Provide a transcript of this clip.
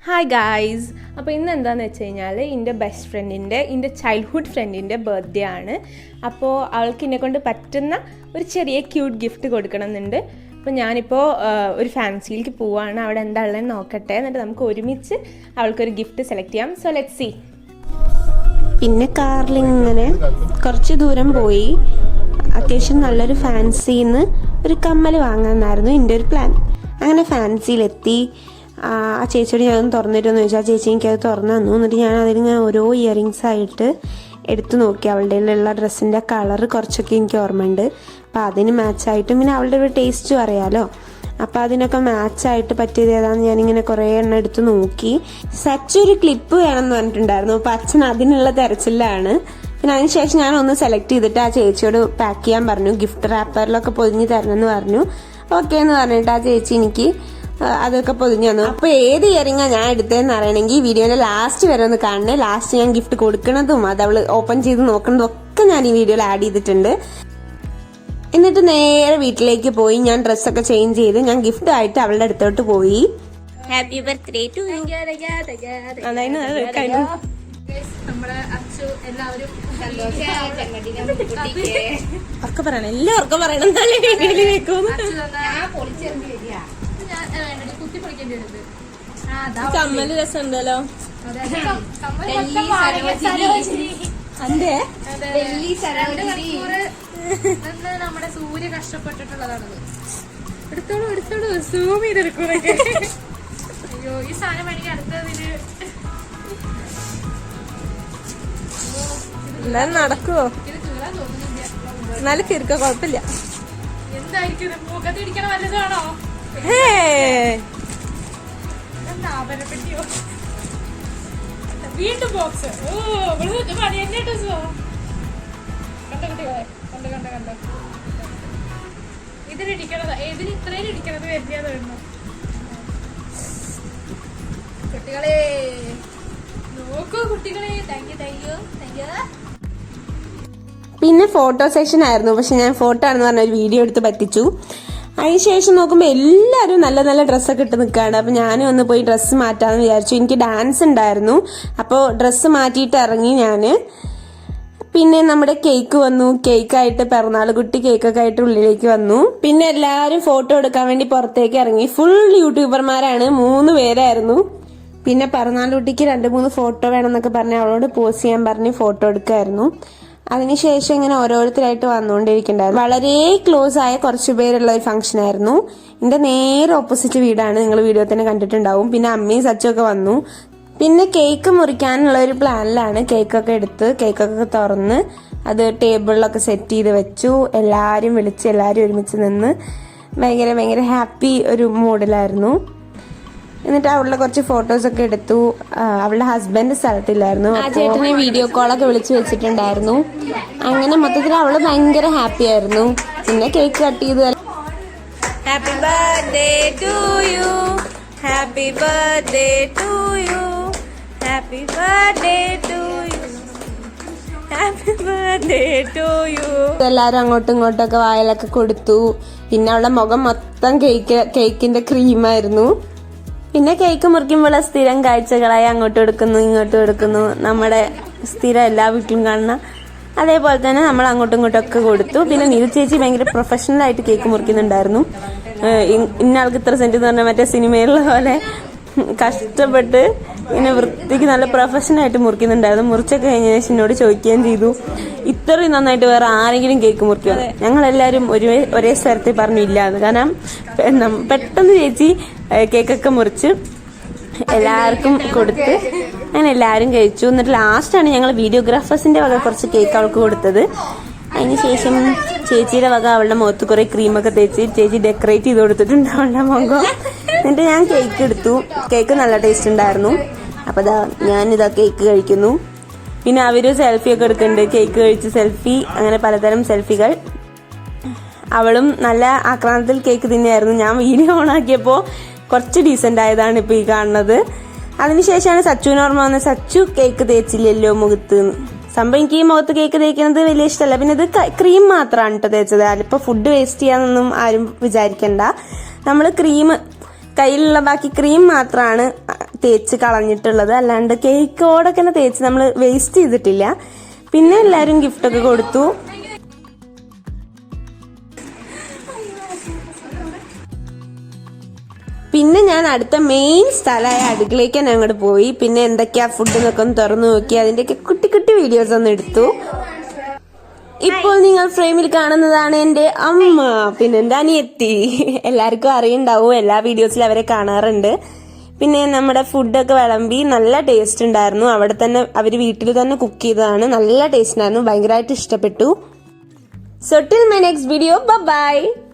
Hi guys. അപ്പോൾ ഇന്ന് എന്താണെന്ന് വെച്ച് കഴിഞ്ഞാൽ എൻ്റെ ബെസ്റ്റ് ഫ്രണ്ടിൻ്റെ എൻ്റെ ചൈൽഡ്ഹുഡ് ഫ്രണ്ടിൻ്റെ ബർത്ത്ഡേ ആണ്. അപ്പോൾ അവൾക്ക് എന്നെ കൊണ്ട് പറ്റുന്ന ഒരു ചെറിയ ക്യൂട്ട് ഗിഫ്റ്റ് കൊടുക്കണം എന്നുണ്ട്. അപ്പോൾ ഞാനിപ്പോൾ ഒരു ഫാൻസിയിലേക്ക് പോവുകയാണ്. അവിടെ എന്താ ഉള്ളതെന്ന് നോക്കട്ടെ, എന്നിട്ട് നമുക്ക് ഒരുമിച്ച് അവൾക്കൊരു ഗിഫ്റ്റ് സെലക്ട് ചെയ്യാം. So let's see. പിന്നെ കാറിലിങ്ങനെ കുറച്ച് ദൂരം പോയി അത്യാവശ്യം നല്ലൊരു ഫാൻസിന്ന് ഒരു കമ്മൽ വാങ്ങാമെന്നായിരുന്നു എൻ്റെ ഒരു പ്ലാൻ. അങ്ങനെ ഫാൻസിയിലെത്തി. ആ ചേച്ചിയോട് ഞാൻ തുറന്നിട്ടെന്ന് ചോദിച്ചാൽ ആ ചേച്ചി എനിക്കത് തുറന്നു തന്നു. എന്നിട്ട് ഞാൻ അതിലിങ്ങനെ ഓരോ ഇയറിങ്സ് ആയിട്ട് എടുത്തു നോക്കി. അവളുടെ ഉള്ള ഡ്രസ്സിൻ്റെ കളറ് കുറച്ചൊക്കെ എനിക്ക് ഓർമ്മയുണ്ട്. അപ്പോൾ അതിന് മാച്ചായിട്ടും പിന്നെ അവളുടെ ഒരു ടേസ്റ്റും അറിയാമല്ലോ, അപ്പോൾ അതിനൊക്കെ മാച്ചായിട്ട് പറ്റിയത് ഏതാണെന്ന് ഞാനിങ്ങനെ കുറേ എണ്ണം എടുത്ത് നോക്കി. സച്ച് ഒരു ക്ലിപ്പ് വേണമെന്ന് പറഞ്ഞിട്ടുണ്ടായിരുന്നു. അപ്പോൾ അച്ഛൻ അതിനുള്ള തിരച്ചിലാണ്. പിന്നെ അതിന് ശേഷം ഞാൻ ഒന്ന് സെലക്ട് ചെയ്തിട്ട് ആ ചേച്ചിയോട് പാക്ക് ചെയ്യാൻ പറഞ്ഞു. ഗിഫ്റ്റ് റാപ്പറിലൊക്കെ പൊതിഞ്ഞ് തരണമെന്ന് പറഞ്ഞു. ഓക്കെ എന്ന് പറഞ്ഞിട്ട് ആ ചേച്ചി എനിക്ക് അതൊക്കെ പൊതിഞ്ഞു തന്നു. അപ്പോൾ ഏത് ഇയറിങ്ങാ ഞാൻ എടുത്തതെന്ന് അറിയണമെങ്കിൽ വീഡിയോയുടെ ലാസ്റ്റ് വരെ ഒന്ന് കാണണേ. ലാസ്റ്റ് ഞാൻ ഗിഫ്റ്റ് കൊടുക്കണതും അത് അവള് ഓപ്പൺ ചെയ്ത് നോക്കുന്നതും ഒക്കെ ഞാൻ ഈ വീഡിയോയിൽ ആഡ് ചെയ്തിട്ടുണ്ട്. എന്നിട്ട് നേരെ വീട്ടിലേക്ക് പോയി ഞാൻ ഡ്രസ്സൊക്കെ ചേഞ്ച് ചെയ്ത് ഞാൻ ഗിഫ്റ്റ് ആയിട്ട് അവളുടെ അടുത്തോട്ട് പോയി. Happy birthday to you. ഒക്കെ പറയണം, എല്ലാവർക്കും പറയണം. കമ്മല് രസമുണ്ടല്ലോ. നമ്മുടെ സൂര്യ കഷ്ടപ്പെട്ടിട്ടുള്ളതാണത്. എടുത്തോളൂ സൂം ചെയ്തെടുക്കൂലൊക്കെ. അയ്യോ, ഈ സാധനം എനിക്ക് അടുത്തതിന് എന്നാലും നടക്കുവോ? എന്നാലും കിറുക്ക കുഴപ്പമില്ല. എന്തായിരിക്കും മുഖത്തിരിക്കണ വല്ലതാണോ? വീണ്ടും ബോക്സ്. കണ്ടോ ഇതിലിരിക്കണത് ഏതിന് ഇത്രയും ഇരിക്കണത് വരുന്നത് വേണം. കുട്ടികളെ നോക്കൂ, കുട്ടികളെ. Thank you. പിന്നെ ഫോട്ടോ സെഷൻ ആയിരുന്നു. പക്ഷെ ഞാൻ ഫോട്ടോ ആണെന്ന് പറഞ്ഞ ഒരു വീഡിയോ എടുത്ത് പറ്റിച്ചു. അതിനുശേഷം നോക്കുമ്പോൾ എല്ലാവരും നല്ല നല്ല ഡ്രസ്സൊക്കെ ഇട്ട് നിൽക്കുകയാണ്. അപ്പോൾ ഞാനും ഒന്ന് പോയി ഡ്രസ്സ് മാറ്റാമെന്ന് വിചാരിച്ചു. എനിക്ക് ഡാൻസ് ഉണ്ടായിരുന്നു, അപ്പോൾ ഡ്രസ്സ് മാറ്റിയിട്ട് ഇറങ്ങി ഞാൻ. പിന്നെ നമ്മുടെ കേക്ക് വന്നു. കേക്കായിട്ട് പിറന്നാൾ കുട്ടി കേക്കൊക്കെ ആയിട്ട് ഉള്ളിലേക്ക് വന്നു. പിന്നെ എല്ലാവരും ഫോട്ടോ എടുക്കാൻ വേണ്ടി പുറത്തേക്ക് ഇറങ്ങി. ഫുൾ യൂട്യൂബർമാരാണ്, 3 പേരായിരുന്നു. പിന്നെ പിറന്നാൾ കുട്ടിക്ക് 2-3 ഫോട്ടോ വേണമെന്നൊക്കെ പറഞ്ഞ് അവളോട് പോസ് ചെയ്യാൻ പറഞ്ഞ് ഫോട്ടോ എടുക്കായിരുന്നു. അതിനുശേഷം ഇങ്ങനെ ഓരോരുത്തരായിട്ട് വന്നുകൊണ്ടിരിക്കണ്ടായിരുന്നു. വളരെ ക്ലോസ് ആയ കുറച്ചു പേരുള്ള ഒരു ഫംഗ്ഷൻ ആയിരുന്നു. എൻ്റെ നേരെ ഓപ്പോസിറ്റ് വീടാണ്, നിങ്ങൾ വീഡിയോ തന്നെ കണ്ടിട്ടുണ്ടാവും. പിന്നെ അമ്മയും സച്ചുമൊക്കെ വന്നു. പിന്നെ കേക്ക് മുറിക്കാനുള്ള ഒരു പ്ലാനിലാണ്. കേക്കൊക്കെ എടുത്ത് കേക്കൊക്കെ തുറന്ന് അത് ടേബിളിലൊക്കെ സെറ്റ് ചെയ്ത് വെച്ചു. എല്ലാവരും വിളിച്ച് എല്ലാവരും ഒരുമിച്ച് നിന്ന് ഭയങ്കര ഹാപ്പി ഒരു മൂഡിലായിരുന്നു. എന്നിട്ട് അവളുടെ കുറച്ച് ഫോട്ടോസൊക്കെ എടുത്തു. അവളുടെ ഹസ്ബൻഡ് സ്ഥലത്തില്ലായിരുന്നു, ആ ചേട്ടനെ വീഡിയോ കോളൊക്കെ വിളിച്ച് വെച്ചിട്ടുണ്ടായിരുന്നു. അങ്ങനെ മൊത്തത്തിൽ അവള് ഭയങ്കര ഹാപ്പി ആയിരുന്നു. പിന്നെ കേക്ക് കട്ട് ചെയ്ത് happy birthday to you, happy birthday to you, happy birthday to you, happy birthday to you. എല്ലാവരും അങ്ങോട്ടും ഇങ്ങോട്ടൊക്കെ വായിലൊക്കെ കൊടുത്തു. പിന്നെ അവളുടെ മുഖം മൊത്തം കേക്കിന്റെ ക്രീമായിരുന്നു. പിന്നെ കേക്ക് മുറിക്കുമ്പോൾ സ്ഥിരം കാഴ്ചകളായി അങ്ങോട്ടും എടുക്കുന്നു ഇങ്ങോട്ടും എടുക്കുന്നു. നമ്മുടെ സ്ഥിരം എല്ലാ വീട്ടിലും കാണുന്ന അതേപോലെ തന്നെ നമ്മൾ അങ്ങോട്ടും ഇങ്ങോട്ടും ഒക്കെ കൊടുത്തു. പിന്നെ നീതു ചേച്ചി ഭയങ്കര പ്രൊഫഷണൽ ആയിട്ട് കേക്ക് മുറിക്കുന്നുണ്ടായിരുന്നു. ഇന്നയാൾക്ക് ഇത്ര സെന്റ് എന്ന് പറഞ്ഞാൽ മറ്റേ സിനിമയിലുള്ള പോലെ കഷ്ടപ്പെട്ട് ഇങ്ങനെ വൃത്തിക്ക് നല്ല പ്രൊഫഷണലായിട്ട് മുറിക്കുന്നുണ്ടായിരുന്നു. മുറിച്ചൊക്കെ കഴിഞ്ഞ ശേഷം എന്നോട് ചോദിക്കുകയും ചെയ്തു, ഇത്രയും നന്നായിട്ട് വേറെ ആരെങ്കിലും കേക്ക് മുറിക്കുക? ഞങ്ങളെല്ലാവരും ഒരേ സ്ഥലത്ത് പറഞ്ഞില്ല എന്ന്. കാരണം പെട്ടെന്ന് ചേച്ചി കേക്കൊക്കെ മുറിച്ച് എല്ലാവർക്കും കൊടുത്ത് അങ്ങനെ എല്ലാവരും കഴിച്ചു. എന്നിട്ട് ലാസ്റ്റാണ് ഞങ്ങൾ വീഡിയോഗ്രാഫേഴ്സിന്റെ വക കുറച്ച് കേക്ക് അവൾക്ക് കൊടുത്തത്. അതിനുശേഷം ചേച്ചിയുടെ വക അവളുടെ മുഖത്ത് കുറെ ക്രീമൊക്കെ തേച്ച് ചേച്ചി ഡെക്കറേറ്റ് ചെയ്ത് കൊടുത്തിട്ടുണ്ട് അവളുടെ മുഖം. എന്നിട്ട് ഞാൻ കേക്ക് എടുത്തു. കേക്ക് നല്ല ടേസ്റ്റ് ഉണ്ടായിരുന്നു. അപ്പോൾ ഞാനിതാ കേക്ക് കഴിക്കുന്നു. പിന്നെ അവര് സെൽഫിയൊക്കെ എടുക്കുന്നുണ്ട്. കേക്ക് കഴിച്ച് സെൽഫി, അങ്ങനെ പലതരം സെൽഫികൾ. അവളും നല്ല ആക്രാന്തത്തിൽ കേക്ക് തന്നെയായിരുന്നു. ഞാൻ വീഡിയോ ഓണാക്കിയപ്പോൾ കുറച്ച് ഡീസൻ്റ് ആയതാണ് ഇപ്പോൾ ഈ കാണുന്നത്. അതിനുശേഷമാണ് സച്ചുവിന് ഓർമ്മ വന്നത്. സച്ചു കേക്ക് തേച്ചില്ലല്ലോ മുഖത്ത്. സംഭവം എനിക്ക് ഈ മുഖത്ത് കേക്ക് തേക്കുന്നത് വലിയ ഇഷ്ടമല്ല. പിന്നെ ഇത് ക്രീം മാത്രമാണ് കേട്ടോ തേച്ചത്. അതിപ്പോൾ ഫുഡ് വേസ്റ്റ് ചെയ്യാന്നൊന്നും ആരും വിചാരിക്കണ്ട. നമ്മൾ ക്രീം കയ്യിലുള്ള ബാക്കി ക്രീം മാത്രമാണ് തേച്ച് കളഞ്ഞിട്ടുള്ളത്. അല്ലാണ്ട് കേക്കോടൊക്കെ തേച്ച് നമ്മൾ വേസ്റ്റ് ചെയ്തിട്ടില്ല. പിന്നെ എല്ലാവരും ഗിഫ്റ്റൊക്കെ കൊടുത്തു. പിന്നെ ഞാൻ അടുത്ത മെയിൻ സ്ഥലമായ അടുക്കളയ്ക്ക് തന്നെ അങ്ങോട്ട് പോയി. പിന്നെ എന്തൊക്കെയാ ഫുഡ് എന്നൊക്കെ ഒന്ന് തുറന്നു നോക്കി അതിന്റെയൊക്കെ കുട്ടി കുട്ടി വീഡിയോസ് ഒന്ന് എടുത്തു. ഇപ്പോൾ നിങ്ങൾ ഫ്രെയിമിൽ കാണുന്നതാണ് എൻ്റെ അമ്മ, പിന്നെ എൻ്റെ അനിയത്തി. എല്ലാവർക്കും അറിയുണ്ടാവും, എല്ലാ വീഡിയോസിലും അവരെ കാണാറുണ്ട്. പിന്നെ നമ്മുടെ ഫുഡൊക്കെ വിളമ്പി നല്ല ടേസ്റ്റ് ഉണ്ടായിരുന്നു. അവിടെ തന്നെ അവർ വീട്ടിൽ തന്നെ കുക്ക് ചെയ്തതാണ്. നല്ല ടേസ്റ്റ് ഉണ്ടായിരുന്നു, ഭയങ്കരമായിട്ട് ഇഷ്ടപ്പെട്ടു. So till my next video, bye bye.